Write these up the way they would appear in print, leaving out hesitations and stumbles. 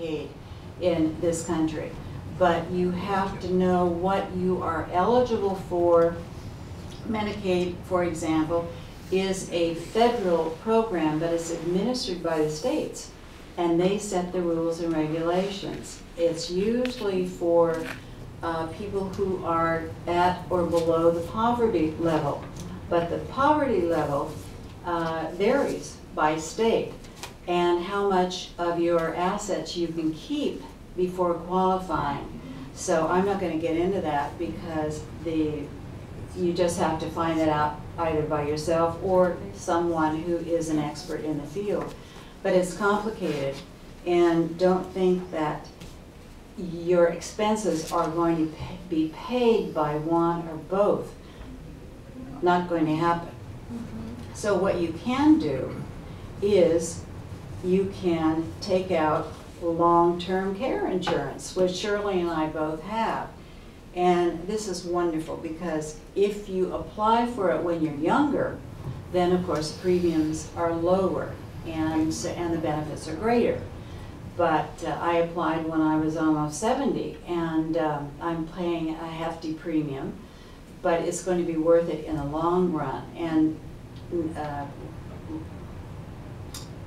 Medicaid in this country. But you have to know what you are eligible for. Medicaid, for example, is a federal program, but it's administered by the states, and they set the rules and regulations. It's usually for people who are at or below the poverty level, but the poverty level varies by state and how much of your assets you can keep before qualifying. So I'm not going to get into that because you just have to find that out either by yourself or someone who is an expert in the field. But it's complicated, and don't think that your expenses are going to be paid by one or both. Not going to happen. So what you can do is you can take out long-term care insurance, which Shirley and I both have. And this is wonderful because if you apply for it when you're younger, then of course premiums are lower and the benefits are greater. But I applied when I was almost 70, and I'm paying a hefty premium, but it's going to be worth it in the long run. And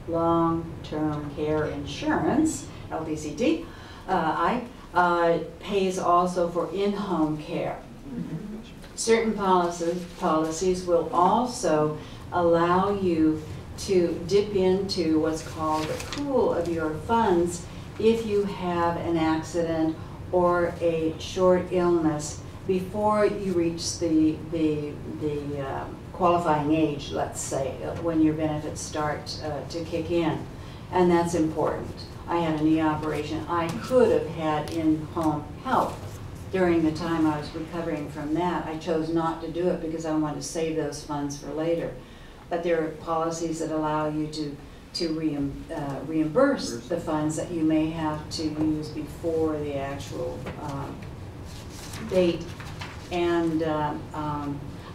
long-term care insurance, LTCT, pays also for in-home care. Certain policies will also allow you to dip into what's called the pool of your funds if you have an accident or a short illness before you reach the qualifying age, let's say, when your benefits start to kick in. And that's important. I had a knee operation. I could have had in-home help during the time I was recovering from that. I chose not to do it because I wanted to save those funds for later. But there are policies that allow you to reimburse the funds that you may have to use before the actual date. And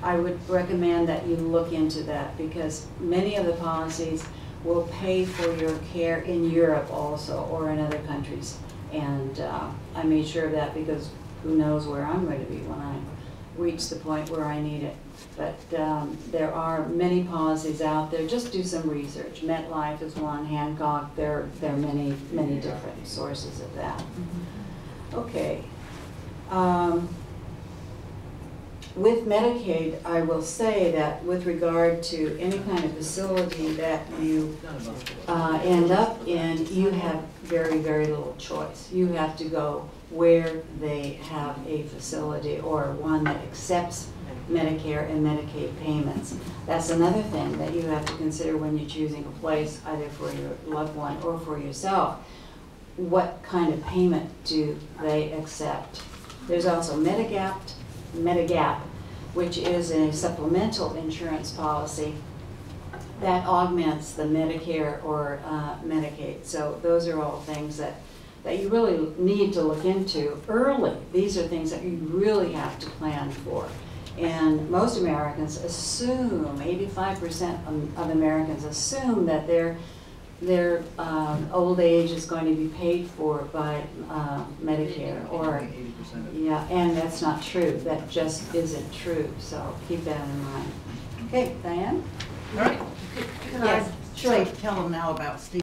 I would recommend that you look into that because many of the policies will pay for your care in Europe also or in other countries. And I made sure of that because who knows where I'm going to be when I reach the point where I need it. But there are many policies out there. Just do some research. MetLife is one, Hancock. There are many, many different sources of that. Okay. With Medicaid, I will say that with regard to any kind of facility that you end up in, you have very, very little choice. You have to go where they have a facility or one that accepts Medicare and Medicaid payments. That's another thing that you have to consider when you're choosing a place, either for your loved one or for yourself. What kind of payment do they accept? There's also Medigap, which is a supplemental insurance policy that augments the Medicare or Medicaid. So those are all things that you really need to look into early. These are things that you really have to plan for. And most Americans assume, 85% of Americans assume that their old age is going to be paid for by Medicare, or yeah, and that's not true. That just isn't true. So keep that in mind. Okay, Diane. All right. Can Yes, I sure. tell them now about Steve?